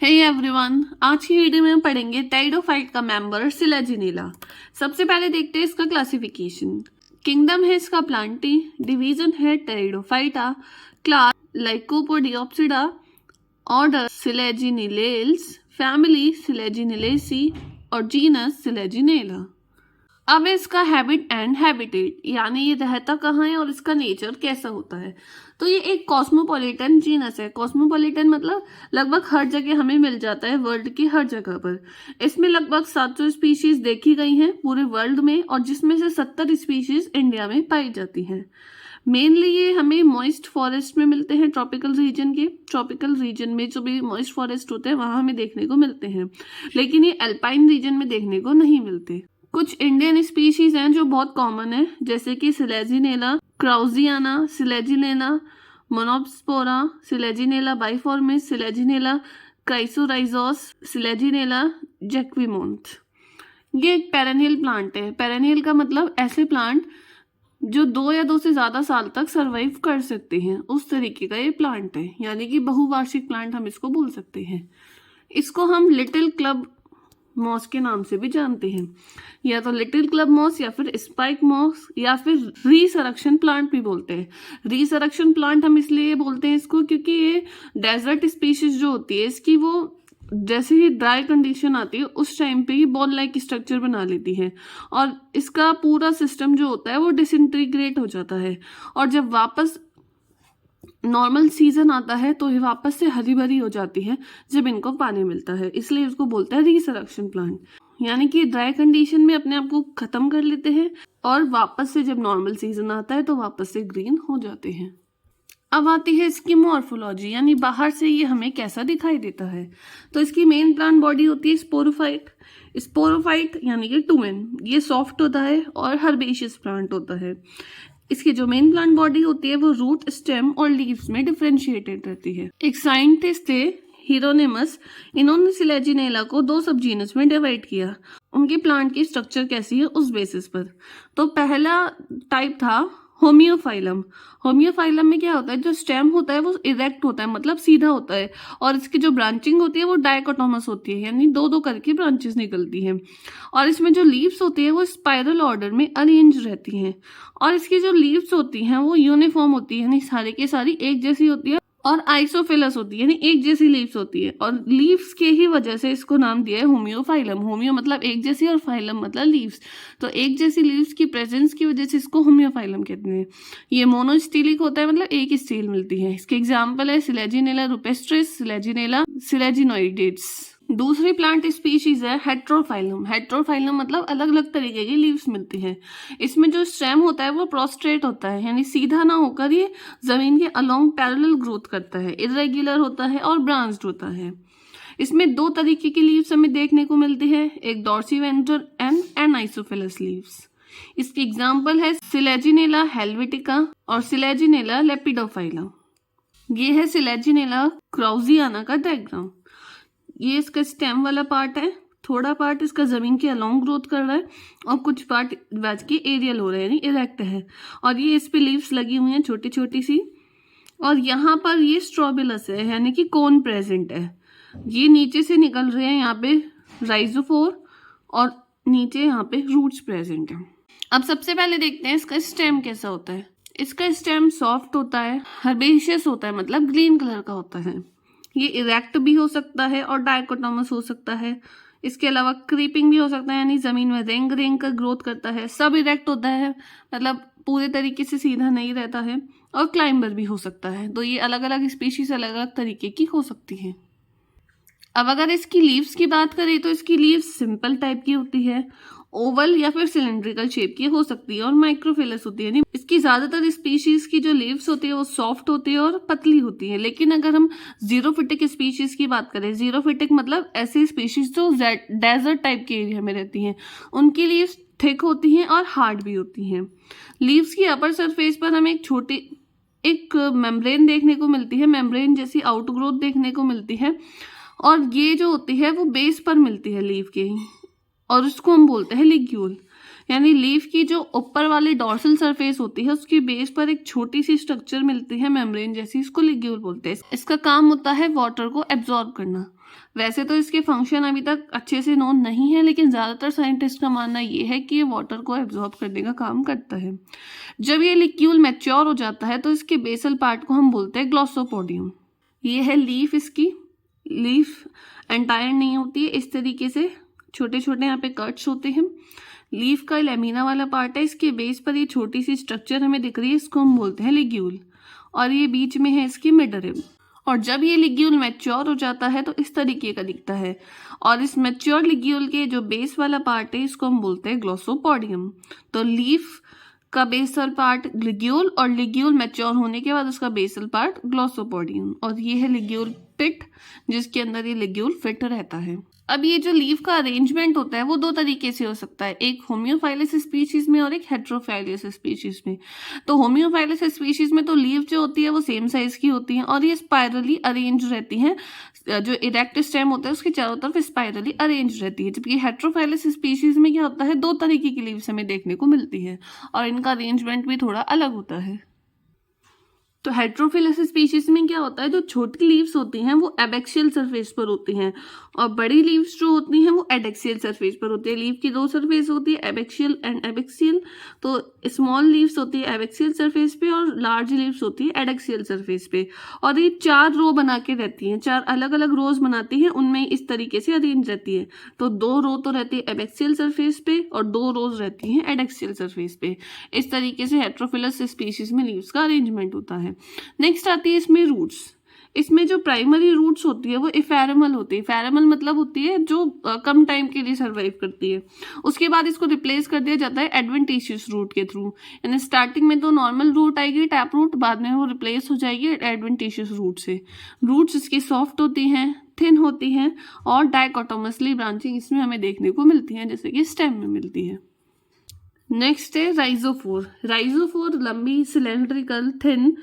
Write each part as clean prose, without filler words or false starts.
Hey everyone, आज की video में हम पढ़ेंगे टेरिडोफाइट का मेंबर सिलेजिनेला। सबसे पहले देखते हैं इसका क्लासिफिकेशन। किंगडम है इसका प्लांटी, डिवीजन है टेरिडोफाइटा, क्लास लाइकोपोडियोप्सिडा, ऑर्डर सिलेजिनेलेल्स, फैमिली सिलेजिनेलेसी और जीनस सिलेजिनेला। अब इसका हैबिट एंड हैबिटेट, यानी ये रहता कहाँ है और इसका नेचर कैसा होता है। तो ये एक कॉस्मोपॉलिटन जीनस है। कॉस्मोपॉलिटन मतलब लगभग हर जगह हमें मिल जाता है, वर्ल्ड की हर जगह पर। इसमें लगभग 700 स्पीशीज देखी गई हैं पूरे वर्ल्ड में, और जिसमें से 70 स्पीशीज इंडिया में पाई जाती हैं। मेनली ये हमें मॉइस्ट फॉरेस्ट में मिलते हैं, ट्रॉपिकल रीजन में जो भी मॉइस्ट फॉरेस्ट होते हैं वहाँ हमें देखने को मिलते हैं, लेकिन ये अल्पाइन रीजन में देखने को नहीं मिलते। कुछ इंडियन स्पीशीज हैं जो बहुत कॉमन है, जैसे कि Selaginella kraussiana, Selaginella monospora, Selaginella biformis, Selaginella chrysorhizos, Selaginella jacquemontii. ये एक पेरेनियल प्लांट है। पेरेनियल का मतलब ऐसे प्लांट जो 2 या 2 से ज़्यादा साल तक सरवाइव कर सकते हैं, उस तरीके का ये प्लांट है, यानी कि बहुवार्षिक प्लांट हम इसको बोल सकते हैं। इसको हम लिटिल क्लब मॉस के नाम से भी जानते हैं, या तो लिटिल क्लब मॉस या फिर स्पाइक मॉस या फिर रीसरक्शन प्लांट भी बोलते हैं। रीसरक्शन प्लांट हम इसलिए बोलते हैं इसको क्योंकि ये डेजर्ट स्पीशीज जो होती है इसकी, वो जैसे ही ड्राई कंडीशन आती है उस टाइम पे ही बॉल लाइक स्ट्रक्चर बना लेती है, और इसका पूरा सिस्टम जो होता है वो डिसइंटीग्रेट हो जाता है, और जब वापस नॉर्मल सीजन आता है तो ये वापस से हरी भरी हो जाती है जब इनको पानी मिलता है, इसलिए इसको बोलते हैं रीसरक्शन प्लांट। यानी कि ड्राई कंडीशन में अपने आप को खत्म कर लेते हैं और वापस से जब नॉर्मल सीजन आता है तो वापस से ग्रीन हो जाते हैं। अब आती है इसकी मॉर्फोलॉजी, यानी बाहर से ये हमें कैसा दिखाई देता है। तो इसकी मेन प्लांट बॉडी होती है स्पोरोफाइट। स्पोरोफाइट यानी कि टूमेन, ये सॉफ्ट होता है और हर्बेशियस प्लांट होता है। इसकी जो मेन प्लांट बॉडी होती है वो रूट, स्टेम और लीव्स में डिफरेंशिएटेड रहती है। एक साइंटिस्ट थे हिरोनिमस, इन्होंने सिलेजिनेला को 2 सब जीनस में डिवाइड किया, उनकी प्लांट की स्ट्रक्चर कैसी है उस बेसिस पर। तो पहला टाइप था होमियोफाइलम। होमियोफाइलम में क्या होता है, जो स्टेम होता है वो इरेक्ट होता है, मतलब सीधा होता है, और इसकी जो ब्रांचिंग होती है वो डाइकोटोमस होती है, यानी 2-2 करके ब्रांचेस निकलती हैं, और इसमें जो लीव्स होती है वो स्पाइरल ऑर्डर में अरेंज रहती हैं, और इसकी जो लीव्स होती हैं वो यूनिफॉर्म होती है, यानी सारी की सारी एक जैसी होती है, और आइसोफिलस होती है, यानी एक जैसी लीव्स होती है, और लीव्स के ही वजह से इसको नाम दिया है होमियोफाइलम। होमियो मतलब एक जैसी और फाइलम मतलब लीव्स, तो एक जैसी लीव्स की प्रेजेंस की वजह से इसको होमियोफाइलम कहते हैं। ये मोनोस्टिलिक होता है, मतलब एक ही स्टील मिलती है। इसके एग्जाम्पल है सिलेजिनेला रुपेस्ट्रिस, सिलेजिनेला सिलेजिनोइडेट्स। दूसरी प्लांट स्पीशीज है हेट्रोफाइलम। हेट्रोफाइलम मतलब अलग अलग तरीके की लीव्स मिलती हैं। इसमें जो स्टेम होता है वो प्रोस्ट्रेट होता है, यानी सीधा ना होकर ये जमीन के अलोंग पैरेलल ग्रोथ करता है, इरेगुलर होता है और ब्रांच्ड होता है। इसमें 2 तरीके की लीव्स हमें देखने को मिलती है, एक डॉर्सीवेंट्रल एंड एनाइसोफिलस लीव्स। इसकी एग्जाम्पल है सिलेजिनेला हेल्वेटिका और सिलेजिनेला लेपिडोफाइला। ये है सिलेजिनेला क्राउजियाना का डायग्राम। ये इसका स्टेम वाला पार्ट है, थोड़ा पार्ट इसका जमीन के अलोंग ग्रोथ कर रहा है और कुछ पार्ट वेज की एरियल हो रहा है, यानी इरेक्ट है, और ये इस पे लीव्स लगी हुई हैं छोटी छोटी सी, और यहाँ पर ये स्ट्रोबिलस है, यानी कि कोन प्रेजेंट है। ये नीचे से निकल रहे हैं, यहाँ पे राइजोफोर, और नीचे यहाँ पे रूट्स प्रेजेंट है। अब सबसे पहले देखते हैं इसका स्टेम कैसा होता है। इसका स्टेम सॉफ्ट होता है, हर्बेशियस होता है, मतलब ग्रीन कलर का होता है। ये इरेक्ट भी हो सकता है और डाइकोटोमस हो सकता है। इसके अलावा क्रीपिंग भी हो सकता है, यानी जमीन में रेंग रेंग कर ग्रोथ करता है। सब इरेक्ट होता है, मतलब पूरे तरीके से सीधा नहीं रहता है, और क्लाइंबर भी हो सकता है। तो ये अलग अलग स्पीशीज अलग अलग तरीके की हो सकती है। अब अगर इसकी लीव्स की बात करें तो इसकी लीव्स सिंपल टाइप की होती है, ओवल या फिर सिलेंड्रिकल शेप की हो सकती है, और माइक्रोफिलस होती है। यानी इसकी ज्यादातर स्पीशीज की जो लीव्स होती है वो सॉफ्ट होती है और पतली होती है। लेकिन अगर हम जीरोफिटिक स्पीशीज की बात करें, जीरोफिटिक मतलब ऐसी स्पीशीज जो डेजर्ट टाइप के एरिया में रहती हैं, उनकी लीव्स थिक होती हैं और हार्ड भी होती हैं। लीव्स की अपर सरफेस पर हमें एक मेम्ब्रेन देखने को मिलती है, मेम्ब्रेन जैसी आउटग्रोथ देखने को मिलती है, और ये जो होती है वो बेस पर मिलती है लीव के, और उसको हम बोलते हैं लिग्यूल। यानी लीफ की जो ऊपर वाली डॉर्सल सरफेस होती है उसकी बेस पर एक छोटी सी स्ट्रक्चर मिलती है मेम्ब्रेन जैसी, इसको लिग्यूल बोलते हैं। इसका काम होता है वाटर को एब्जॉर्ब करना। वैसे तो इसके फंक्शन अभी तक अच्छे से नोन नहीं है, लेकिन ज़्यादातर साइंटिस्ट का मानना ये है कि ये वाटर को एब्जॉर्ब करने का काम करता है। जब ये लिक्यूल मैच्योर हो जाता है तो इसके बेसल पार्ट को हम बोलते हैं ग्लॉसोपोडियम। ये है लीफ इसकी। लीफ एंटायर नहीं होती है, इस तरीके से छोटे छोटे यहाँ पे कट्स होते हैं। लीफ का लैमिना वाला पार्ट है, इसके बेस पर ये छोटी सी स्ट्रक्चर हमें दिख रही है, इसको हम बोलते हैं लिग्यूल, और ये बीच में है इसकी मिडरिम। और जब ये लिग्यूल मैच्योर हो जाता है तो इस तरीके का दिखता है, और इस मैच्योर लिग्यूल के जो बेस वाला पार्ट है इसको हम बोलते हैं ग्लॉसोपोडियम। तो लीफ का बेसल पार्ट लिग्यूल, और लिग्यूल मैच्योर होने के बाद उसका बेसल पार्ट ग्लॉसोपोडियम, और ये है लिग्यूल पिट जिसके अंदर ये लिग्यूल फिट रहता है। अब ये जो लीफ का अरेंजमेंट होता है वो दो तरीके से हो सकता है, एक होम्योफाइलस स्पीशीज में और एक हेट्रोफाइलस स्पीशीज में। तो होम्योफाइलस स्पीशीज में तो लीफ जो होती है वो सेम साइज की होती है और ये स्पाइरली अरेंज रहती हैं, जो इरेक्ट स्टेम होता है उसके चारों तरफ स्पाइरली अरेंज रहती है। जबकि हेट्रोफाइलस स्पीशीज में क्या होता है, दो तरीके की लीव्स हमें देखने को मिलती है और इनका अरेंजमेंट भी थोड़ा अलग होता है। तो हेट्रोफिलस स्पीशीज में क्या होता है, जो छोटी लीव्स होती हैं वो एबैक्सियल सरफेस पर होती हैं और बड़ी लीव्स जो होती हैं वो एडेक्सियल सरफेस पर होती है। लीव की दो सरफेस होती है, एबैक्सियल एंड एबैक्सियल। तो स्मॉल लीव्स होती है एबैक्सियल सरफेस पे और लार्ज लीव्स होती है एडेक्सियल सरफेस पे। और ये 4 रो बना के रहती हैं, 4 अलग अलग रोज बनाती हैं, उनमें इस तरीके से अरेंज रहती है। तो 2 रो तो रहती है एबैक्सियल सरफेस पे और 2 रोज रहती हैं एडेक्सियल सरफेस पे। इस तरीके से हेट्रोफिलस स्पीशीज में लीव्स का अरेंजमेंट होता है। नेक्स्ट आती है इसमें रूट्स। इसमें जो प्राइमरी रूट्स होती है वो इफेरेमल होती है। इफेरेमल मतलब होती है जो कम टाइम के लिए सर्वाइव करती है। उसके बाद इसको रिप्लेस कर दिया जाता है एडवेंटिशियस रूट के थ्रू। यानी स्टार्टिंग में तो नॉर्मल रूट आएगी टैप रूट, बाद में वो रिप्लेस हो जाएगी एडवेंटिशियस रूट से। रूट्स इसकी सॉफ्ट होती हैं, थिन होती हैं और डाइकोटोमसली ब्रांचिंग इसमें हमें देखने को मिलती है, जैसे कि स्टेम में मिलती है। नेक्स्ट है राइजोफोर। राइजोफोर लंबी, सिलेंड्रिकल, थिन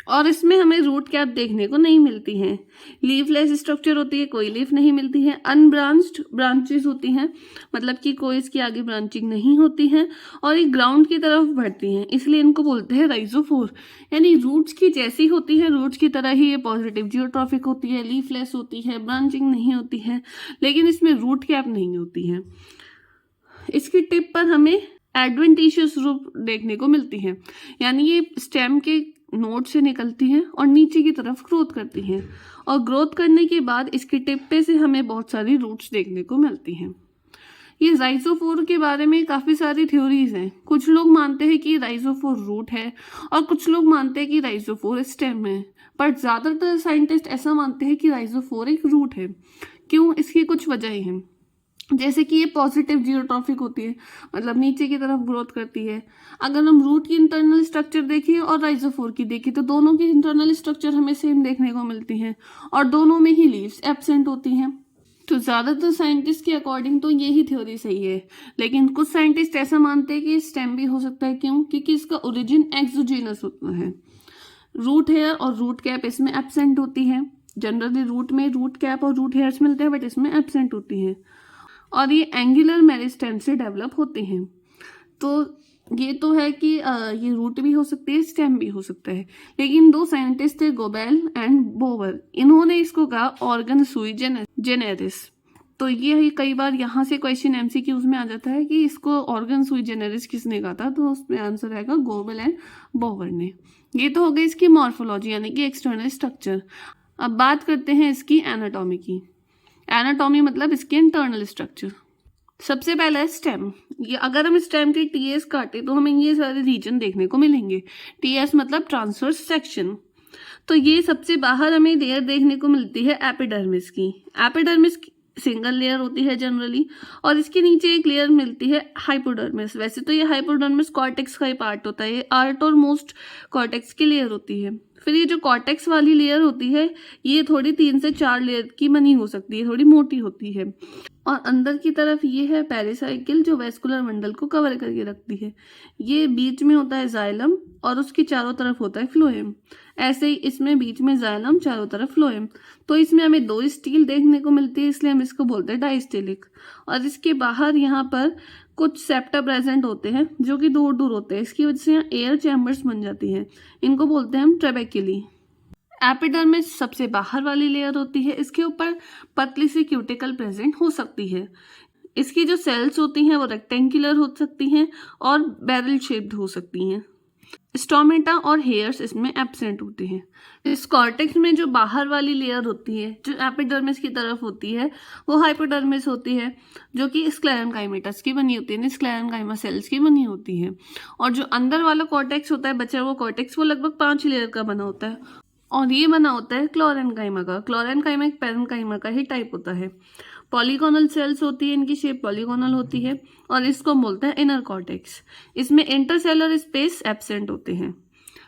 और इसमें हमें रूट कैप देखने को नहीं मिलती हैं। लीफलेस स्ट्रक्चर होती है, कोई लीफ नहीं मिलती है। अनब्रांच्ड ब्रांचेस होती हैं, मतलब कि कोई इसकी आगे ब्रांचिंग नहीं होती है और ये ग्राउंड की तरफ बढ़ती हैं, इसलिए इनको बोलते हैं राइजोफोर। यानी रूट्स की जैसी होती है, रूट्स की तरह ही ये पॉजिटिव जियोट्रॉफिक होती है, लीफलेस होती है, ब्रांचिंग नहीं होती है, लेकिन इसमें रूट कैप नहीं होती है। इसकी टिप पर हमें एडवेंटिशियस रूट देखने को मिलती है, यानी ये स्टेम के नोड से निकलती हैं और नीचे की तरफ ग्रोथ करती हैं और ग्रोथ करने के बाद इसकी टिप पे से हमें बहुत सारी रूट्स देखने को मिलती हैं। ये राइजोफोर के बारे में काफ़ी सारी थ्योरीज हैं। कुछ लोग मानते हैं कि राइजोफोर रूट है और कुछ लोग मानते हैं कि राइजोफोर स्टेम है, पर ज़्यादातर साइंटिस्ट ऐसा मानते हैं कि राइजोफोर एक रूट है। क्यों? इसकी कुछ वजह हैं, जैसे कि ये पॉजिटिव जियोट्रॉफिक होती है, मतलब नीचे की तरफ ग्रोथ करती है। अगर हम रूट की इंटरनल स्ट्रक्चर देखें और राइजोफोर की देखें तो दोनों की इंटरनल स्ट्रक्चर हमें सेम देखने को मिलती हैं और दोनों में ही लीव्स एब्सेंट होती हैं। तो ज़्यादातर साइंटिस्ट के अकॉर्डिंग तो यही थ्योरी सही है, लेकिन कुछ साइंटिस्ट ऐसा मानते हैं कि स्टेम भी हो सकता है। क्यों? क्योंकि इसका ओरिजिन एक्सोजीनस होता है। रूट हेयर और रूट कैप इसमें एब्सेंट होती है। जनरली रूट में रूट कैप और रूट हेयर्स मिलते हैं, बट इसमें एब्सेंट होती हैं और ये एंगुलर मेरिस्टेम से डेवलप होते हैं। तो ये तो है कि ये रूट भी हो सकती है, स्टेम भी हो सकता है। लेकिन 2 साइंटिस्ट थे, गोबेल एंड बोवर, इन्होंने इसको कहा ऑर्गन सुई जेनेरिस। तो ये कई बार यहाँ से क्वेश्चन MCQs में आ जाता है कि इसको ऑर्गन सुई जेनेरिस किसने कहा था, तो उसमें आंसर आएगा गोबेल एंड बोवर ने। ये तो हो गई इसकी मॉर्फोलॉजी यानी कि एक्सटर्नल स्ट्रक्चर। अब बात करते हैं इसकी एनाटॉमी की। एनाटॉमी मतलब इसके इंटरनल स्ट्रक्चर। सबसे पहला है स्टेम। ये अगर हम स्टेम के TS काटे तो हमें ये सारे रीजन देखने को मिलेंगे। TS मतलब ट्रांसवर्स सेक्शन। तो ये सबसे बाहर हमें लेयर देखने को मिलती है एपिडर्मिस की। एपिडर्मिस सिंगल लेयर होती है जनरली, और इसके नीचे एक लेयर मिलती है हाइपोडर्मिस। वैसे तो ये हाइपोडर्मिस कॉर्टेक्स का ही पार्ट होता है, ये आर्ट और मोस्ट कॉर्टेक्स की लेयर होती है। फिर ये जो कॉर्टेक्स वाली लेयर होती है ये थोड़ी 3 से 4 लेयर की बनी हो सकती है, थोड़ी मोटी होती है। और अंदर की तरफ ये है पेरिसाइकिल जो वेस्कुलर मंडल को कवर करके रखती है। ये बीच में होता है जाइलम और उसके चारों तरफ होता है फ्लोएम। ऐसे ही इसमें बीच में जाइलम, चारों तरफ फ्लोएम। तो इसमें हमें 2 स्टील देखने को मिलती है, इसलिए हम इसको बोलते हैं डाइस्टेलिक। और इसके बाहर यहाँ पर कुछ सेप्टा प्रेजेंट होते हैं जो कि दूर दूर होते हैं, इसकी वजह से यहाँ एयर चैम्बर्स बन जाती हैं, इनको बोलते हैं हम ट्रेबेक्युली। एपिडर्मिस सबसे बाहर वाली लेयर होती है, इसके ऊपर पतली सी क्यूटिकल प्रेजेंट हो सकती है। इसकी जो सेल्स होती हैं वो रेक्टेंगुलर हो सकती हैं और बैरल शेप्ड हो सकती हैं। स्टोमेटा और हेयर्स इसमें एब्सेंट होते हैं। इस कॉर्टेक्स में जो बाहर वाली लेयर होती है जो एपिडर्मिस की तरफ होती है वो हाइपोडर्मिस होती है, जो कि स्क्लेरेन्काइमेटस की बनी होती है, स्क्लेरेन्काइमा सेल्स की बनी होती है। और जो अंदर वाला कॉर्टेक्स होता है बचा वो कॉर्टेक्स, वो लगभग 5 लेयर का बना होता है और ये बना होता है क्लोरेन्काइमा का। क्लोरेन्काइमा एक पैरेन्काइमा का ही टाइप होता है। पॉलीगोनल सेल्स होती है, इनकी शेप पॉलीगोनल होती है और इसको बोलते हैं इनर कॉर्टेक्स। इसमें इंटरसेलुलर स्पेस एब्सेंट होते हैं।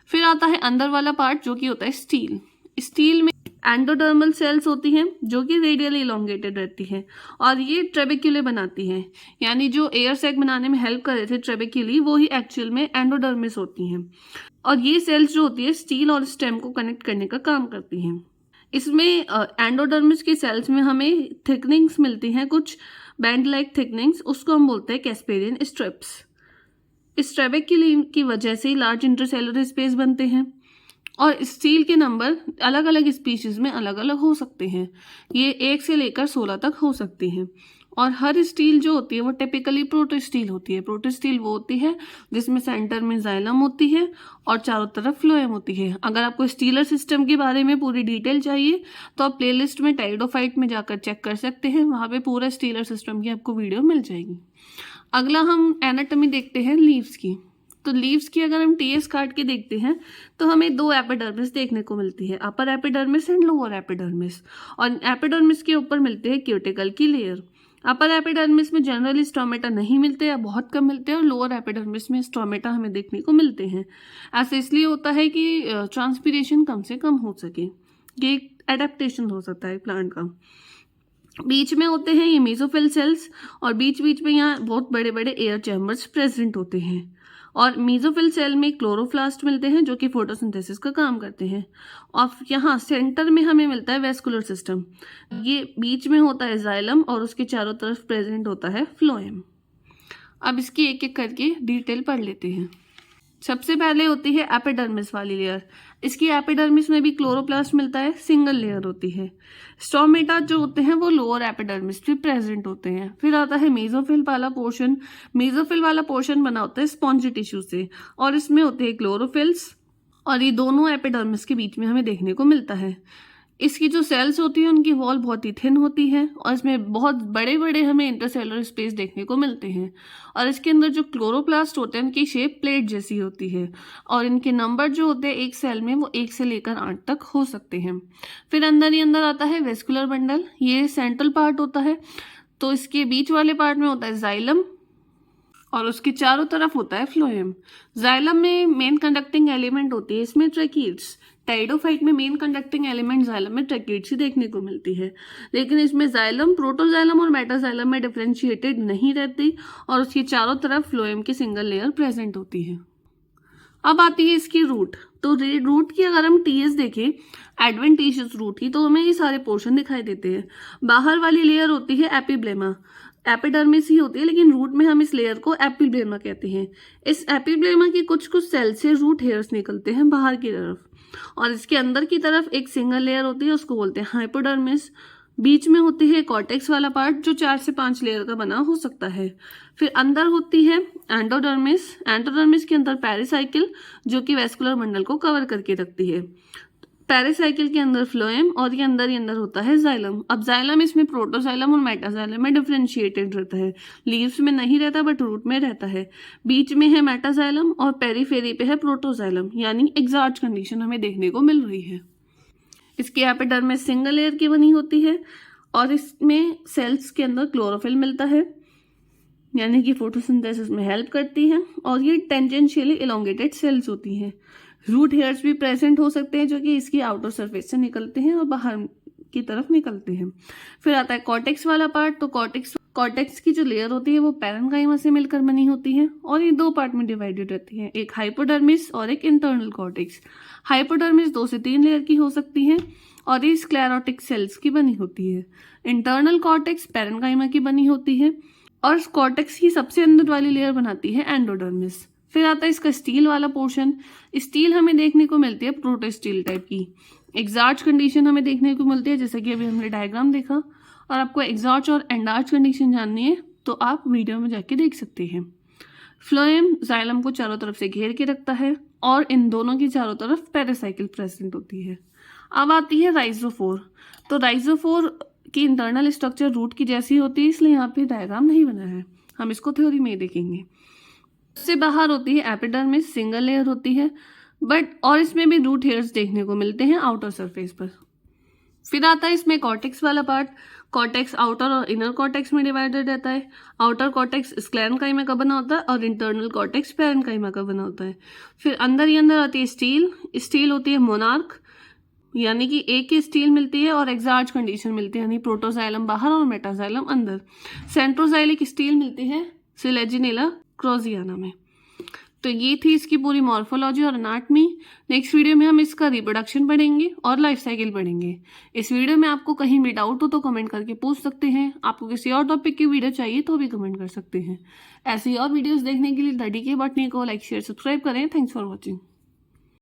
फिर आता है अंदर वाला पार्ट जो कि होता है स्टील। स्टील में एंडोडर्मल सेल्स होती हैं जो कि रेडियली इलोंगेटेड रहती है और ये ट्रेबेक्यूले बनाती हैं, यानी जो एयर सैक बनाने में हेल्प कर रहे थे ट्रेबेक्यूली, वो ही एक्चुअल में एंडोडर्मिस होती हैं। और ये सेल्स जो होती है स्टील और स्टेम को कनेक्ट करने का काम करती हैं। इसमें एंडोडर्मिस की सेल्स में हमें थिकनिंग्स मिलती हैं, कुछ बैंड लाइक थिकनिंग्स, उसको हम बोलते हैं कैस्पेरियन स्ट्रिप्स। इस ट्रेबेक्यूली की वजह से लार्ज इंटरसेलुलर स्पेस बनते हैं और स्टील के नंबर अलग अलग स्पीशीज में अलग अलग हो सकते हैं। ये 1 से लेकर 16 तक हो सकते हैं और हर स्टील जो होती है वो टिपिकली प्रोटोस्टील होती है। प्रोटोस्टील वो होती है जिसमें सेंटर में जाइलम होती है और चारों तरफ फ्लोएम होती है। अगर आपको स्टीलर सिस्टम के बारे में पूरी डिटेल चाहिए तो आप प्लेलिस्ट में टाइडोफाइट में जाकर चेक कर सकते हैं, वहाँ पे पूरा स्टीलर सिस्टम की आपको वीडियो मिल जाएगी। अगला हम एनाटॉमी देखते हैं लीव्स की। तो लीव्स की अगर हम टीएस काट के देखते हैं तो हमें 2 एपिडर्मिस देखने को मिलती है, upper epidermis and lower epidermis. और एपिडर्मिस के ऊपर मिलते हैं क्यूटिकल की लेयर। अपर एपिडर्मिस में जनरली स्टोमेटा नहीं मिलते या बहुत कम मिलते हैं और लोअर एपिडर्मिस में स्टोमेटा हमें देखने को मिलते हैं। ऐसा इसलिए होता है कि ट्रांसपीरेशन कम से कम हो सके, ये एक एडेप्टेशन हो सकता है प्लांट का। बीच में होते हैं ये मेसोफिल सेल्स और बीच बीच में यहाँ बहुत बड़े बड़े एयर चैम्बर्स प्रेजेंट होते हैं। और मेसोफिल सेल में क्लोरोप्लास्ट मिलते हैं जो कि फोटोसिंथेसिस का काम करते हैं। और यहाँ सेंटर में हमें मिलता है वेस्कुलर सिस्टम, ये बीच में होता है जाइलम और उसके चारों तरफ प्रेजेंट होता है फ्लोएम। अब इसकी एक एक करके डिटेल पढ़ लेते हैं। सबसे पहले होती है एपिडर्मिस वाली लेयर। इसकी एपिडर्मिस में भी क्लोरोप्लास्ट मिलता है, सिंगल लेयर होती है। स्टोमेटा जो होते हैं वो लोअर एपिडर्मिस पे प्रेजेंट होते हैं। फिर आता है मेसोफिल वाला पोर्शन। मेसोफिल वाला पोर्शन बना होता है स्पॉन्जी टिश्यू से और इसमें होते हैं क्लोरोफिल्स और ये दोनों एपिडर्मिस के बीच में हमें देखने को मिलता है। इसकी जो सेल्स होती है उनकी वॉल बहुत ही थिन होती है और इसमें बहुत बड़े बड़े हमें इंटरसेलुलर स्पेस देखने को मिलते हैं। और इसके अंदर जो क्लोरोप्लास्ट होते हैं उनकी शेप प्लेट जैसी होती है और इनके नंबर जो होते हैं एक सेल में वो 1 से लेकर 8 तक हो सकते हैं। फिर अंदर ही अंदर आता है वेस्कुलर बंडल, ये सेंट्रल पार्ट होता है। तो इसके बीच वाले पार्ट में होता है जाइलम और उसके चारों तरफ होता है फ्लोएम। जाइलम में मेन कंडक्टिंग एलिमेंट होती है इसमें ट्रैकीड्स। टाइडोफाइट में मेन कंडक्टिंग एलिमेंट जाइलम में ट्रैकीड्स ही देखने को मिलती है, लेकिन इसमें जाइलम प्रोटोजाइलम और मेटाजाइलम में डिफरेंशिएटेड नहीं रहती और उसके चारों तरफ फ्लोएम की सिंगल लेयर प्रेजेंट होती है। अब आती है इसकी रूट। तो रूट की अगर हम टीएस देखें एडवेंटिशियस रूट की तो हमें ये सारे पोर्शन दिखाई देते हैं। बाहर वाली लेयर होती है एपिब्लेमा, एपिडर्मिस ही होती है लेकिन रूट में हम इस लेयर को एपिब्लेमा कहते हैं। इस एपिब्लेमा की कुछ कुछ सेल से रूट हेयर्स निकलते हैं बाहर की तरफ और इसके अंदर की तरफ एक सिंगल लेयर होती है, उसको बोलते हैं हाइपोडर्मिस। बीच में होती है कॉर्टेक्स वाला पार्ट जो 4 से 5 लेयर का बना हो सकता है। फिर अंदर होती है एंडोडर्मिस। एंडोडर्मिस के अंदर पेरिसाइकिल जो कि वेस्कुलर बंडल को कवर करके रखती है। पेरिसाइकिल के अंदर फ्लोएम और ये अंदर ही अंदर होता है जाइलम। अब जाइलम इसमें प्रोटोजाइलम और मेटाजाइलम में डिफरेंशिएटेड रहता है, लीव्स में नहीं रहता बट रूट में रहता है। बीच में है मेटाजाइलम और पेरीफेरी पे है प्रोटोजाइलम, यानी एग्जॉस्ट कंडीशन हमें देखने को मिल रही है। इसकी एपिडर्मिस सिंगल लेयर की बनी होती है और इसमें सेल्स के अंदर क्लोरोफिल मिलता है, यानी कि फोटोसिंथेसिस में हेल्प करती है और ये टेंजेंशियली इलोंगेटेड सेल्स होती हैं। रूट हेयर्स भी प्रेजेंट हो सकते हैं जो कि इसकी आउटर सरफेस से निकलते हैं और बाहर की तरफ निकलते हैं। फिर आता है कॉर्टेक्स वाला पार्ट। तो कॉर्टेक्स की जो लेयर होती है वो पैरेन्काइमा से मिलकर बनी होती है और ये 2 पार्ट में डिवाइडेड रहती है, एक हाइपोडर्मिस और एक इंटरनल कॉर्टेक्स। हाइपोडर्मिस 2 से 3 लेयर की हो सकती है और ये स्क्लेरोटिक सेल्स की बनी होती है। इंटरनल कॉर्टेक्स पैरेन्काइमा की बनी होती है और कॉर्टेक्स की सबसे अंदर वाली लेयर बनाती है एंडोडर्मिस। फिर आता है इसका स्टील वाला पोर्शन। स्टील हमें देखने को मिलती है प्रोटोस्टील टाइप की। एग्जार्च कंडीशन हमें देखने को मिलती है, जैसे कि अभी हमने डायग्राम देखा। और आपको एग्जार्च और एंडार्च कंडीशन जाननी है तो आप वीडियो में जाके देख सकते हैं। फ्लोएम जाइलम को चारों तरफ से घेर के रखता है और इन दोनों की चारों तरफ पेरासाइकिल प्रेजेंट होती है। अब आती है राइजोफोर। तो राइजोफोर की इंटरनल स्ट्रक्चर रूट की जैसी होती है, इसलिए यहाँ पे डायग्राम नहीं बना है, हम इसको थ्योरी में ही देखेंगे। इससे बाहर होती है एपिडर्मिस, सिंगल लेयर होती है बट, और इसमें भी रूट हेयर्स देखने को मिलते हैं आउटर सरफेस पर। फिर आता है इसमें कॉर्टेक्स वाला पार्ट। कॉर्टेक्स आउटर और इनर कॉर्टेक्स में डिवाइडेड रहता है। आउटर कॉर्टेक्स स्क्लेरेन्काइमा का बना होता है और इंटरनल कॉर्टेक्स पैरेन्काइमा का बना होता है। फिर अंदर ही अंदर आती है स्टील। स्टील होती है मोनार्क, यानी कि एक ही स्टील मिलती है और एग्जार्च कंडीशन मिलती है, यानी प्रोटोजाइलम बाहर और मेटाजाइलम अंदर। सेंट्रोजाइलिक स्टील मिलती है सिलेजिनेला क्रोजियाना में। तो ये थी इसकी पूरी मॉर्फोलॉजी और एनाटमी। नेक्स्ट वीडियो में हम इसका रिप्रोडक्शन पढ़ेंगे और लाइफ साइकिल पढ़ेंगे। इस वीडियो में आपको कहीं भी डाउट हो तो कमेंट करके पूछ सकते हैं। आपको किसी और टॉपिक की वीडियो चाहिए तो भी कमेंट कर सकते हैं। ऐसी और वीडियोस देखने के लिए DK बॉटनी को लाइक शेयर सब्सक्राइब करें। Thanks for watching.